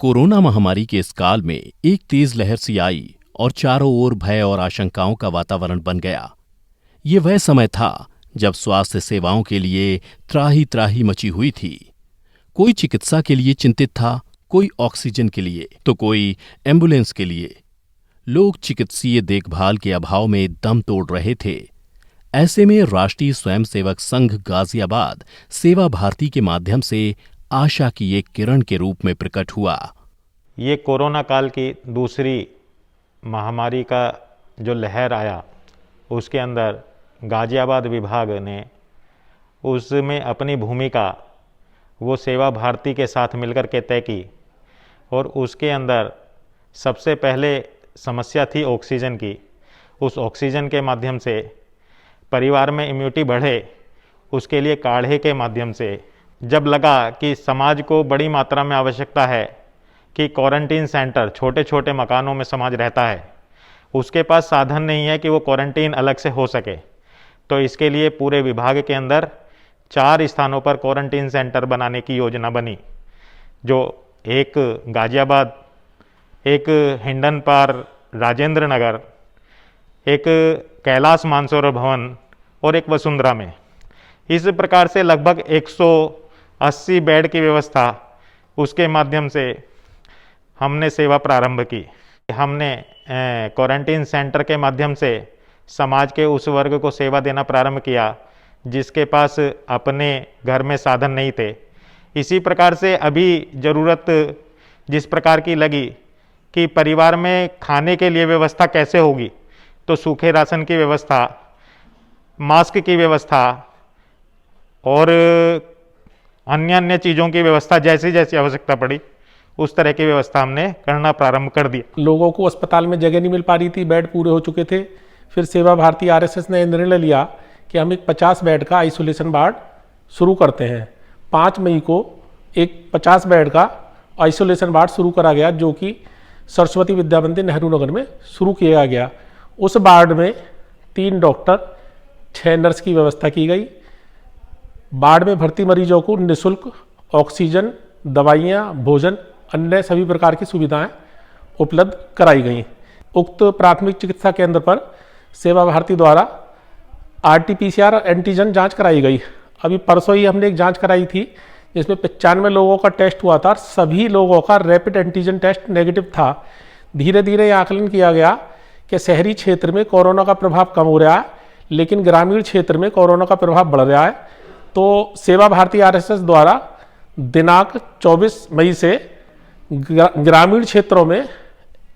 Corona महामारी के इस काल में एक तेज लहर सी आई और चारों ओर भय और आशंकाओं का वातावरण बन गया। ये वह समय था जब स्वास्थ्य सेवाओं के लिए त्राही त्राही मची हुई थी। कोई चिकित्सा के लिए चिंतित था, कोई ऑक्सीजन के लिए तो कोई एम्बुलेंस के लिए। लोग चिकित्सीय देखभाल के अभाव में दम तोड़ रहे थे। ऐसे में राष्ट्रीय स्वयंसेवक संघ गाजियाबाद सेवा भारती के माध्यम से आशा की एक किरण के रूप में प्रकट हुआ। ये कोरोना काल की दूसरी महामारी का जो लहर आया, उसके अंदर गाजियाबाद विभाग ने उसमें अपनी भूमिका वो सेवा भारती के साथ मिलकर के तय की। और उसके अंदर सबसे पहले समस्या थी ऑक्सीजन की। उस ऑक्सीजन के माध्यम से परिवार में इम्यूनिटी बढ़े, उसके लिए काढ़े के माध्यम से जब लगा कि समाज को बड़ी मात्रा में आवश्यकता है कि क्वारंटीन सेंटर, छोटे छोटे मकानों में समाज रहता है, उसके पास साधन नहीं है कि वो क्वारंटीन अलग से हो सके, तो इसके लिए पूरे विभाग के अंदर 4 स्थानों पर क्वारंटीन सेंटर बनाने की योजना बनी, जो एक गाजियाबाद, एक हिंडनपार राजेंद्र नगर, एक कैलाश मानसरोवर भवन और एक वसुंधरा में। इस प्रकार से लगभग 180 बेड की व्यवस्था, उसके माध्यम से हमने सेवा प्रारंभ की। हमने क्वारंटीन सेंटर के माध्यम से समाज के उस वर्ग को सेवा देना प्रारंभ किया जिसके पास अपने घर में साधन नहीं थे। इसी प्रकार से अभी ज़रूरत जिस प्रकार की लगी कि परिवार में खाने के लिए व्यवस्था कैसे होगी, तो सूखे राशन की व्यवस्था, मास्क की व्यवस्था और अन्य चीज़ों की व्यवस्था जैसी जैसी आवश्यकता पड़ी, उस तरह की व्यवस्था हमने करना प्रारंभ कर दिया। लोगों को अस्पताल में जगह नहीं मिल पा रही थी, बेड पूरे हो चुके थे। फिर सेवा भारती आरएसएस ने निर्णय लिया कि हम एक 50 बेड का आइसोलेशन वार्ड शुरू करते हैं। 5 मई को एक 50 बेड का आइसोलेशन वार्ड शुरू करा गया, जो कि सरस्वती विद्या मंदिर नेहरू नगर में शुरू किया गया। उस वार्ड में 3 डॉक्टर, 6 नर्स की व्यवस्था की गई। वार्ड में भर्ती मरीजों को निःशुल्क ऑक्सीजन, दवाइयाँ, भोजन, अन्य सभी प्रकार की सुविधाएं उपलब्ध कराई गई। उक्त प्राथमिक चिकित्सा केंद्र पर सेवा भारती द्वारा RT-PCR और एंटीजन जांच कराई गई। अभी परसों ही हमने एक जांच कराई थी जिसमें 95 लोगों का टेस्ट हुआ था। सभी लोगों का रैपिड एंटीजन टेस्ट नेगेटिव था। धीरे धीरे यह आकलन किया गया कि शहरी क्षेत्र में कोरोना का प्रभाव कम हो रहा है, लेकिन ग्रामीण क्षेत्र में कोरोना का प्रभाव बढ़ रहा है। तो सेवा भारती आरएसएस द्वारा दिनांक 24 मई से ग्रामीण क्षेत्रों में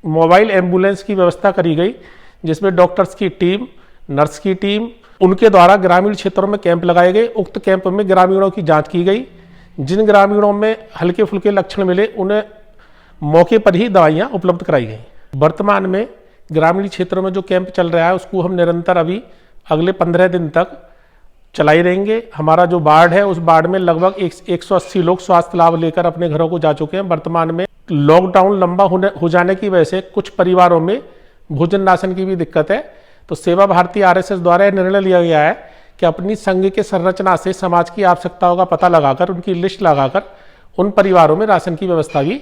मोबाइल एम्बुलेंस की व्यवस्था करी गई, जिसमें डॉक्टर्स की टीम, नर्स की टीम, उनके द्वारा ग्रामीण क्षेत्रों में कैंप लगाए गए। उक्त कैंप में ग्रामीणों की जांच की गई। जिन ग्रामीणों में हल्के फुल्के लक्षण मिले, उन्हें मौके पर ही दवाइयाँ उपलब्ध कराई गई। वर्तमान में ग्रामीण क्षेत्रों में जो कैंप चल रहा है, उसको हम निरंतर अभी अगले 15 दिन तक चलाई रहेंगे। हमारा जो वार्ड है, उस वार्ड में लगभग 180 लोग स्वास्थ्य लाभ लेकर अपने घरों को जा चुके हैं। वर्तमान में लॉकडाउन लंबा हो जाने की वजह से कुछ परिवारों में भोजन राशन की भी दिक्कत है। तो सेवा भारती आरएसएस द्वारा यह निर्णय लिया गया है कि अपनी संघ के संरचना से समाज की आवश्यकताओं का पता लगाकर, उनकी लिस्ट लगाकर उन परिवारों में राशन की व्यवस्था भी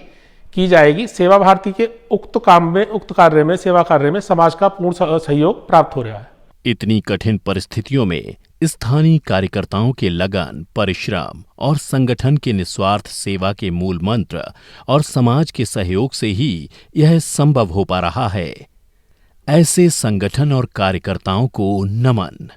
की जाएगी। सेवा भारती के उक्त काम में, उक्त कार्य में, सेवा कार्य में समाज का पूर्ण सहयोग प्राप्त हो रहा है। इतनी कठिन परिस्थितियों में स्थानीय कार्यकर्ताओं के लगन, परिश्रम और संगठन के निस्वार्थ सेवा के मूल मंत्र और समाज के सहयोग से ही यह संभव हो पा रहा है। ऐसे संगठन और कार्यकर्ताओं को नमन।